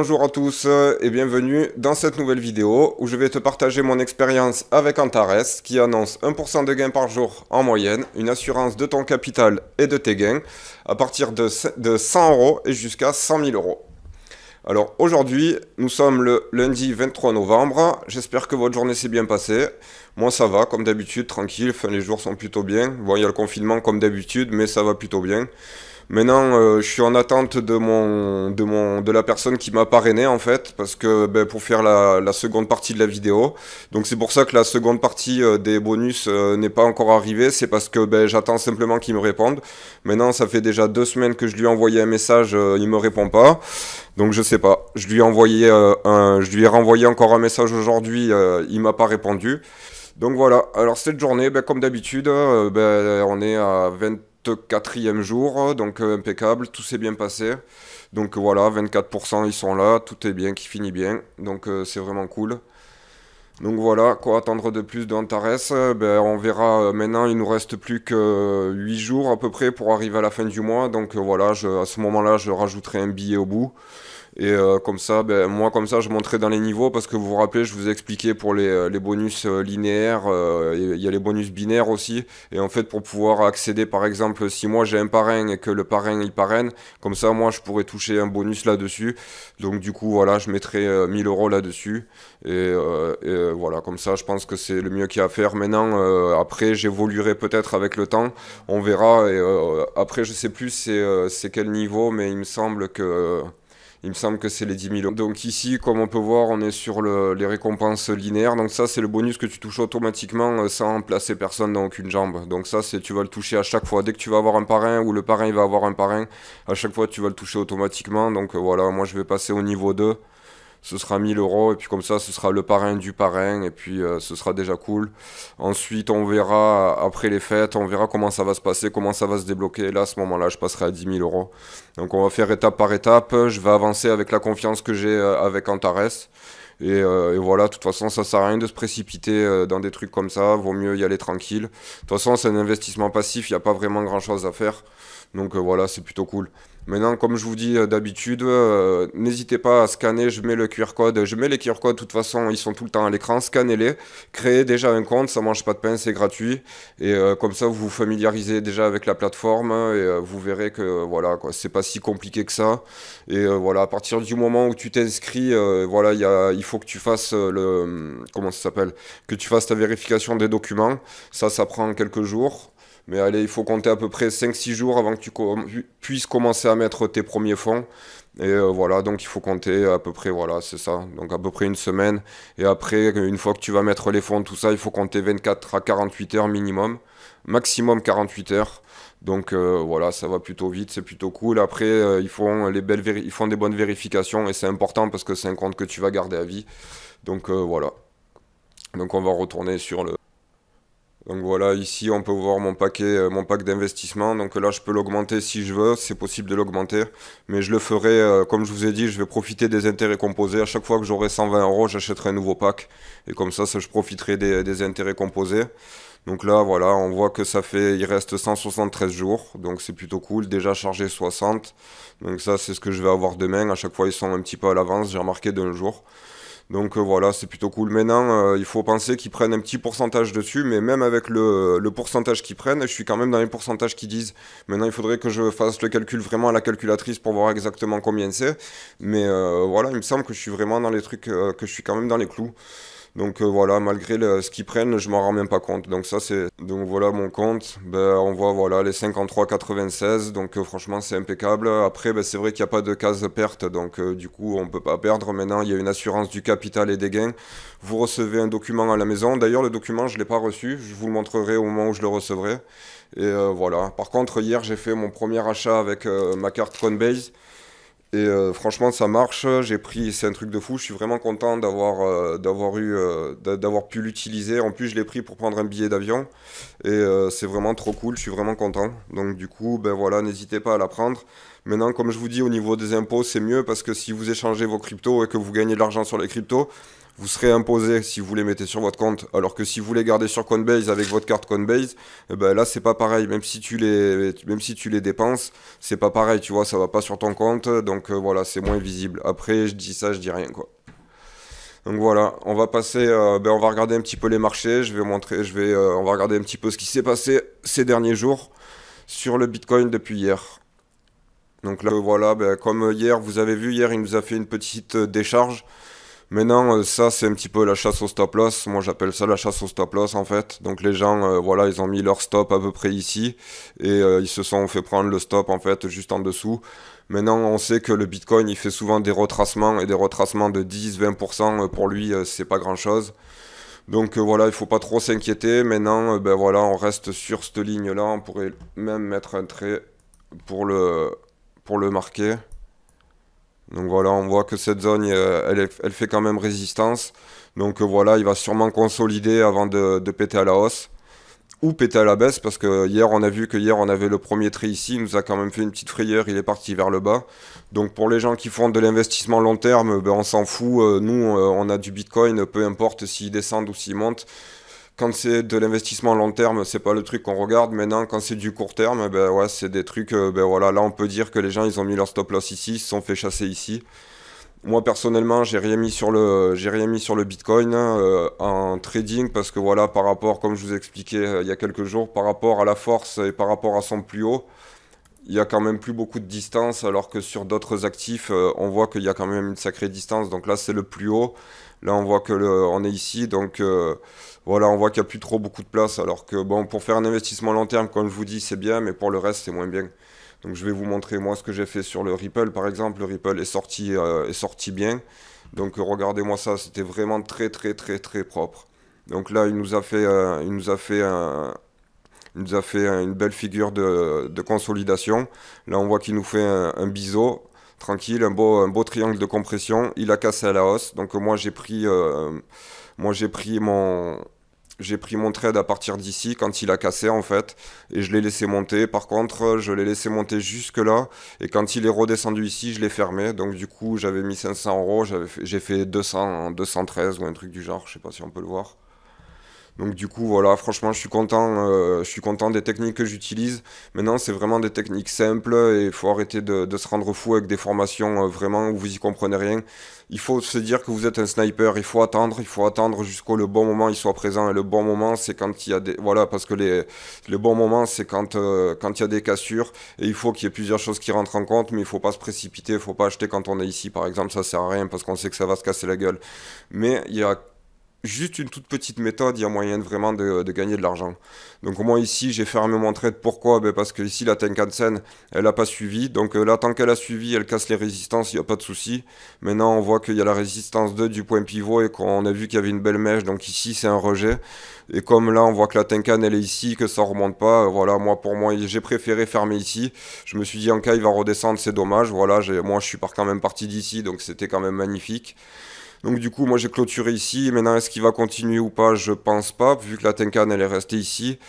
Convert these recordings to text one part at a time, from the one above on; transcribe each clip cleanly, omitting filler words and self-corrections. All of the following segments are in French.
Bonjour à tous et bienvenue dans cette nouvelle vidéo où je vais te partager mon expérience avec Antares qui annonce 1% de gain par jour en moyenne, une assurance de ton capital et de tes gains à partir de 100 euros et jusqu'à 100 000 euros. Alors aujourd'hui, nous sommes le lundi 23 novembre, j'espère que votre journée s'est bien passée. Moi ça va, comme d'habitude, tranquille, enfin, les jours sont plutôt bien. Bon, il y a le confinement comme d'habitude, mais ça va plutôt bien. Maintenant, je suis en attente de la personne qui m'a parrainé en fait, parce que pour faire la seconde partie de la vidéo. Donc c'est pour ça que la seconde partie des bonus n'est pas encore arrivée. C'est parce que j'attends simplement qu'il me réponde. Maintenant, ça fait déjà 2 semaines que je lui ai envoyé un message, il me répond pas. Donc je sais pas. Je lui ai renvoyé encore un message aujourd'hui, il m'a pas répondu. Donc voilà, alors cette journée, comme d'habitude, on est à 24e jour, donc impeccable, tout s'est bien passé. Donc voilà, 24% ils sont là, tout est bien, qui finit bien, donc c'est vraiment cool. Donc voilà, quoi attendre de plus d'Antares? On verra maintenant, il nous reste plus que 8 jours à peu près pour arriver à la fin du mois, donc voilà, à ce moment-là, je rajouterai un billet au bout. Et comme ça, moi comme ça, je monterai dans les niveaux parce que vous vous rappelez, je vous ai expliqué pour les bonus linéaires, il y a les bonus binaires aussi. Et en fait, pour pouvoir accéder, par exemple, si moi j'ai un parrain et que le parrain il parraine, comme ça, moi je pourrais toucher un bonus là-dessus. Donc du coup, voilà, je mettrai 1000 euros là-dessus. Voilà, comme ça, je pense que c'est le mieux qu'il y a à faire. Maintenant, après, j'évoluerai peut-être avec le temps, on verra. Et après, je sais plus c'est quel niveau, mais il me semble que c'est les 10 000 euros. Donc ici, comme on peut voir, on est sur les récompenses linéaires. Donc ça, c'est le bonus que tu touches automatiquement sans placer personne dans aucune jambe. Donc ça, tu vas le toucher à chaque fois. Dès que tu vas avoir un parrain ou le parrain il va avoir un parrain, à chaque fois, tu vas le toucher automatiquement. Donc voilà, moi, je vais passer au niveau 2. Ce sera 1000 euros et puis comme ça ce sera le parrain du parrain et puis ce sera déjà cool. Ensuite on verra après les fêtes, on verra comment ça va se passer, comment ça va se débloquer. Là à ce moment-là je passerai à 10 000 euros. Donc on va faire étape par étape, je vais avancer avec la confiance que j'ai avec Antares. Et voilà, de toute façon, ça sert à rien de se précipiter dans des trucs comme ça, vaut mieux y aller tranquille. De toute façon, c'est un investissement passif, il n'y a pas vraiment grand-chose à faire. Donc voilà, c'est plutôt cool. Maintenant, comme je vous dis d'habitude, n'hésitez pas à scanner, je mets le QR code, je mets les QR codes, de toute façon, ils sont tout le temps à l'écran, scannez-les, créez déjà un compte, ça mange pas de pain, c'est gratuit, et comme ça, vous vous familiarisez déjà avec la plateforme, et vous verrez que, voilà, quoi, c'est pas si compliqué que ça, et voilà, à partir du moment où tu t'inscris, voilà, il faut que tu fasses comment ça s'appelle, que tu fasses ta vérification des documents, ça prend quelques jours. Mais allez, il faut compter à peu près 5-6 jours avant que tu puisses commencer à mettre tes premiers fonds. Et voilà, donc il faut compter à peu près, voilà, c'est ça. Donc à peu près une semaine. Et après, une fois que tu vas mettre les fonds, tout ça, il faut compter 24 à 48 heures minimum. Maximum 48 heures. Donc voilà, ça va plutôt vite, c'est plutôt cool. Après, ils font des bonnes vérifications et c'est important parce que c'est un compte que tu vas garder à vie. Donc voilà. Donc on va retourner sur le... Donc voilà, ici on peut voir mon pack d'investissement. Donc là je peux l'augmenter si je veux, c'est possible de l'augmenter. Mais je le ferai, comme je vous ai dit, je vais profiter des intérêts composés. À chaque fois que j'aurai 120 euros, j'achèterai un nouveau pack. Et comme ça je profiterai des intérêts composés. Donc là voilà, on voit que il reste 173 jours. Donc c'est plutôt cool, déjà chargé 60. Donc ça c'est ce que je vais avoir demain. À chaque fois ils sont un petit peu à l'avance, j'ai remarqué d'un jour. Donc voilà, c'est plutôt cool. Maintenant, il faut penser qu'ils prennent un petit pourcentage dessus, mais même avec le pourcentage qu'ils prennent, je suis quand même dans les pourcentages qu'ils disent. Maintenant, il faudrait que je fasse le calcul vraiment à la calculatrice pour voir exactement combien c'est. Mais voilà, il me semble que je suis vraiment dans les trucs, que je suis quand même dans les clous. Donc voilà, malgré ce qu'ils prennent, je m'en rends même pas compte. Donc ça c'est donc voilà mon compte. On voit voilà les 53,96. Donc franchement c'est impeccable. Après c'est vrai qu'il n'y a pas de case perte. Donc du coup on peut pas perdre. Maintenant il y a une assurance du capital et des gains. Vous recevez un document à la maison. D'ailleurs le document je l'ai pas reçu. Je vous le montrerai au moment où je le recevrai. Et voilà. Par contre hier j'ai fait mon premier achat avec ma carte Coinbase. Et franchement, ça marche. C'est un truc de fou. Je suis vraiment content d'avoir pu l'utiliser. En plus, je l'ai pris pour prendre un billet d'avion. Et c'est vraiment trop cool. Je suis vraiment content. Donc, du coup, voilà, n'hésitez pas à la prendre. Maintenant, comme je vous dis, au niveau des impôts, c'est mieux parce que si vous échangez vos cryptos et que vous gagnez de l'argent sur les cryptos, vous serez imposé si vous les mettez sur votre compte, alors que si vous les gardez sur Coinbase avec votre carte Coinbase, eh ben là c'est pas pareil, même si tu les dépenses, c'est pas pareil, tu vois, ça va pas sur ton compte, donc voilà, c'est moins visible. Après, je dis ça, je dis rien, quoi. Donc voilà, on va passer, on va regarder un petit peu les marchés, on va regarder un petit peu ce qui s'est passé ces derniers jours sur le Bitcoin depuis hier. Donc là, voilà, comme hier, vous avez vu, hier, il nous a fait une petite décharge. Maintenant, ça, c'est un petit peu la chasse au stop loss. Moi, j'appelle ça la chasse au stop loss, en fait. Donc les gens, voilà, ils ont mis leur stop à peu près ici et ils se sont fait prendre le stop, en fait, juste en dessous. Maintenant, on sait que le Bitcoin, il fait souvent des retracements et des retracements de 10-20%. Pour lui, c'est pas grand-chose. Donc voilà, il faut pas trop s'inquiéter. Maintenant, voilà, on reste sur cette ligne-là. On pourrait même mettre un trait pour le marquer. Donc voilà, on voit que cette zone, elle fait quand même résistance. Donc voilà, il va sûrement consolider avant de péter à la hausse. Ou péter à la baisse, parce que hier, on a vu que hier, on avait le premier trait ici. Il nous a quand même fait une petite frayeur, il est parti vers le bas. Donc pour les gens qui font de l'investissement long terme, on s'en fout. Nous, on a du Bitcoin, peu importe s'il descend ou s'il monte. Quand c'est de l'investissement long terme, c'est pas le truc qu'on regarde. Maintenant, quand c'est du court terme, ouais, c'est des trucs. Voilà, là, on peut dire que les gens, ils ont mis leur stop loss ici, ils se sont fait chasser ici. Moi, personnellement, j'ai rien mis sur le Bitcoin en trading parce que voilà, par rapport, comme je vous ai expliqué il y a quelques jours, par rapport à la force et par rapport à son plus haut, il y a quand même plus beaucoup de distance, alors que sur d'autres actifs, on voit qu'il y a quand même une sacrée distance. Donc là, c'est le plus haut. Là, on voit que on est ici, donc voilà, on voit qu'il n'y a plus trop beaucoup de place. Alors que bon, pour faire un investissement long terme, comme je vous dis, c'est bien, mais pour le reste, c'est moins bien. Donc je vais vous montrer moi ce que j'ai fait sur le Ripple, par exemple. Le Ripple est sorti bien. Donc regardez-moi ça, c'était vraiment très très très très propre. Donc là, il nous a fait une belle figure de consolidation. Là, on voit qu'il nous fait un biseau tranquille, un beau triangle de compression. Il a cassé à la hausse. Donc moi j'ai pris mon trade à partir d'ici quand il a cassé en fait et je l'ai laissé monter. Par contre, je l'ai laissé monter jusque là et quand il est redescendu ici, je l'ai fermé. Donc du coup, j'avais mis 500 euros, j'ai fait 200, 213 ou un truc du genre. Je sais pas si on peut le voir. Donc du coup voilà, franchement je suis content des techniques que j'utilise. Maintenant c'est vraiment des techniques simples et il faut arrêter de se rendre fou avec des formations vraiment où vous y comprenez rien. Il faut se dire que vous êtes un sniper, il faut attendre jusqu'au le bon moment il soit présent. Et le bon moment c'est quand il y a des... Voilà, parce que les bons moments c'est quand il y a des cassures et il faut qu'il y ait plusieurs choses qui rentrent en compte, mais il faut pas se précipiter, il faut pas acheter quand on est ici par exemple, ça sert à rien parce qu'on sait que ça va se casser la gueule. Mais il y a juste une toute petite méthode, il y a moyen vraiment de gagner de l'argent. Donc moi ici j'ai fermé mon trade, pourquoi? Parce que ici la Tenkan-sen elle n'a pas suivi, donc là tant qu'elle a suivi elle casse les résistances, il n'y a pas de souci. Maintenant on voit qu'il y a la résistance 2 du point pivot et qu'on a vu qu'il y avait une belle mèche, donc ici c'est un rejet. Et comme là on voit que la Tenkan elle est ici, que ça remonte pas, voilà, pour moi j'ai préféré fermer ici. Je me suis dit en cas il va redescendre, c'est dommage, voilà, moi je suis quand même parti d'ici, donc c'était quand même magnifique. Donc du coup, moi j'ai clôturé ici. Maintenant, est-ce qu'il va continuer ou pas? Je pense pas, vu que la Tenkan elle est restée ici.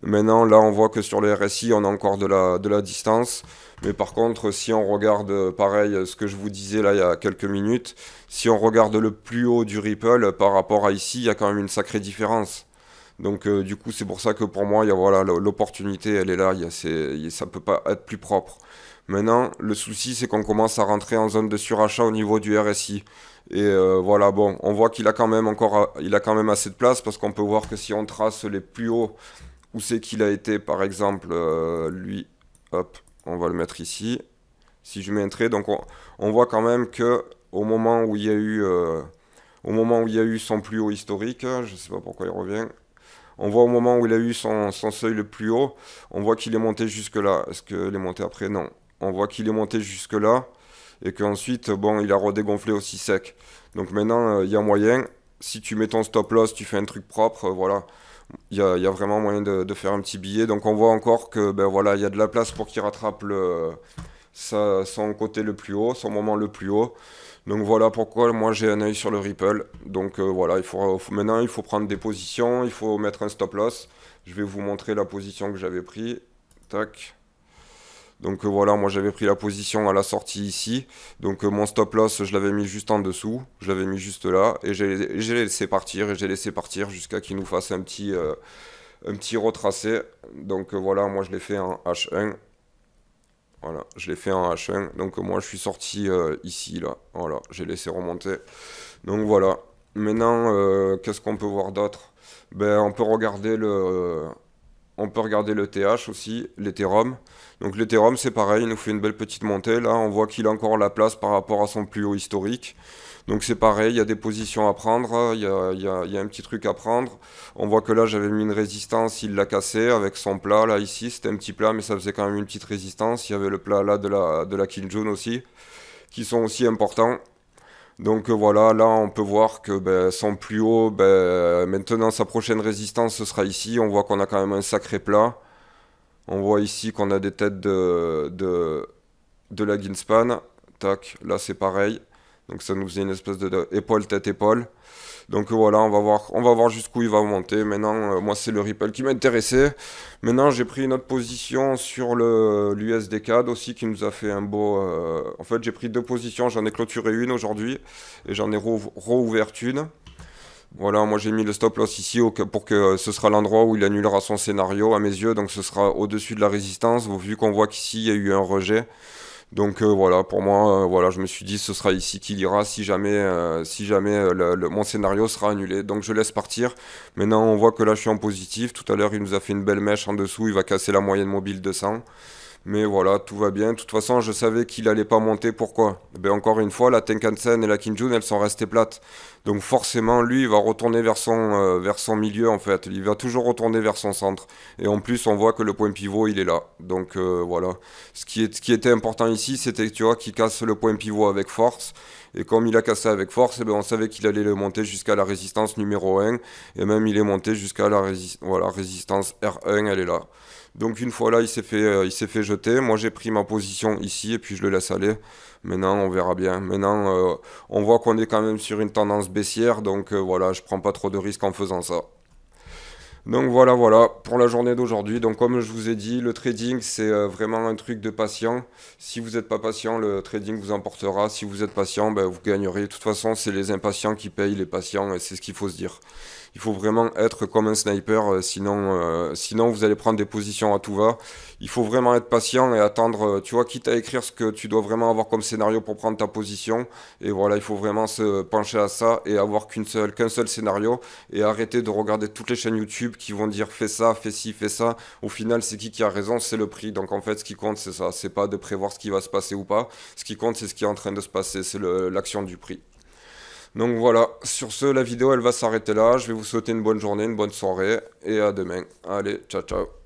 Maintenant, là, on voit que sur le RSI, on a encore de la distance. Mais par contre, si on regarde, pareil, ce que je vous disais là il y a quelques minutes, si on regarde le plus haut du Ripple par rapport à ici, il y a quand même une sacrée différence. Donc du coup, c'est pour ça que pour moi, il y a, voilà, l'opportunité, elle est là. Ça peut pas être plus propre. Maintenant, le souci, c'est qu'on commence à rentrer en zone de surachat au niveau du RSI. Et voilà, bon, on voit il a quand même assez de place parce qu'on peut voir que si on trace les plus hauts, où c'est qu'il a été, par exemple, lui, hop, on va le mettre ici. Si je mets un trait, donc on voit quand même que au moment où il y a eu, son plus haut historique, je sais pas pourquoi il revient. On voit au moment où il a eu son seuil le plus haut, on voit qu'il est monté jusque là. Est-ce qu'il est monté après? Non. On voit qu'il est monté jusque là et qu'ensuite, bon, il a redégonflé aussi sec. Donc maintenant, il y a moyen. Si tu mets ton stop loss, tu fais un truc propre, voilà. Il y a vraiment moyen de faire un petit billet. Donc on voit encore que, voilà, il y a de la place pour qu'il rattrape son côté le plus haut, son moment le plus haut. Donc voilà pourquoi moi j'ai un œil sur le Ripple. Donc voilà, maintenant il faut prendre des positions, il faut mettre un stop loss. Je vais vous montrer la position que j'avais pris. Tac. Donc voilà, moi j'avais pris la position à la sortie ici. Donc mon stop loss, je l'avais mis juste en dessous. Je l'avais mis juste là. Et j'ai laissé partir. Et j'ai laissé partir jusqu'à qu'il nous fasse un petit retracé. Donc voilà, moi je l'ai fait en H1. Voilà, je l'ai fait en H1. Donc moi je suis sorti ici, là. Voilà, j'ai laissé remonter. Donc voilà. Maintenant, qu'est-ce qu'on peut voir d'autre? Ben, on peut regarder le TH aussi, l'Ethereum. Donc l'Ethereum, c'est pareil, il nous fait une belle petite montée. Là, on voit qu'il a encore la place par rapport à son plus haut historique. Donc c'est pareil, il y a des positions à prendre, il y a un petit truc à prendre. On voit que là, j'avais mis une résistance, il l'a cassé avec son plat, là, ici. C'était un petit plat, mais ça faisait quand même une petite résistance. Il y avait le plat là de la Kijun aussi, qui sont aussi importants. Donc voilà, là on peut voir que ben, son plus haut, ben, maintenant sa prochaine résistance ce sera ici. On voit qu'on a quand même un sacré plat. On voit ici qu'on a des têtes de la Ginspan. Tac, là c'est pareil. Donc ça nous faisait une espèce de épaule, tête, épaule. Donc voilà, on va voir jusqu'où il va monter. Maintenant, moi c'est le Ripple qui m'intéressait. Maintenant, j'ai pris une autre position sur le l'USD CAD aussi qui nous a fait un beau. En fait, j'ai pris deux positions. J'en ai clôturé une aujourd'hui et j'en ai rouvert une. Voilà, moi j'ai mis le stop loss ici pour que ce sera l'endroit où il annulera son scénario à mes yeux. Donc ce sera au-dessus de la résistance. Vu qu'on voit qu'ici il y a eu un rejet. Donc voilà, pour moi, voilà, je me suis dit ce sera ici qu'il ira si jamais mon scénario sera annulé. Donc je laisse partir. Maintenant, on voit que là je suis en positif. Tout à l'heure, il nous a fait une belle mèche en dessous. Il va casser la moyenne mobile de 100. Mais voilà, tout va bien. De toute façon, je savais qu'il allait pas monter. Pourquoi? Ben encore une fois, la Tenkan-sen et la Kinjun, elles sont restées plates. Donc forcément, lui, il va retourner vers son milieu en fait. Il va toujours retourner vers son centre. Et en plus, on voit que le point pivot, il est là. Donc voilà. Ce qui était important ici, c'était tu vois, qu'il casse le point pivot avec force. Et comme il a cassé avec force, eh ben, on savait qu'il allait le monter jusqu'à la résistance numéro 1. Et même il est monté jusqu'à la voilà, résistance R1, elle est là. Donc une fois là, il s'est fait jeter. Moi, j'ai pris ma position ici et puis je le laisse aller. Maintenant, on verra bien. Maintenant, on voit qu'on est quand même sur une tendance baissière. Donc voilà, je prends pas trop de risques en faisant ça. Donc voilà, voilà pour la journée d'aujourd'hui. Donc comme je vous ai dit, le trading c'est vraiment un truc de patient. Si vous n'êtes pas patient, le trading vous emportera. Si vous êtes patient, ben, vous gagnerez. De toute façon, c'est les impatients qui payent les patients et c'est ce qu'il faut se dire. Il faut vraiment être comme un sniper, sinon vous allez prendre des positions à tout va. Il faut vraiment être patient et attendre, tu vois, quitte à écrire ce que tu dois vraiment avoir comme scénario pour prendre ta position. Et voilà, il faut vraiment se pencher à ça et avoir qu'un seul scénario et arrêter de regarder toutes les chaînes YouTube qui vont dire fais ça, fais ci, fais ça. Au final, c'est qui a raison? C'est le prix. Donc en fait, ce qui compte, c'est ça. C'est pas de prévoir ce qui va se passer ou pas. Ce qui compte, c'est ce qui est en train de se passer. C'est l'action du prix. Donc voilà, sur ce, la vidéo elle va s'arrêter là. Je vais vous souhaiter une bonne journée, une bonne soirée et à demain. Allez, ciao ciao.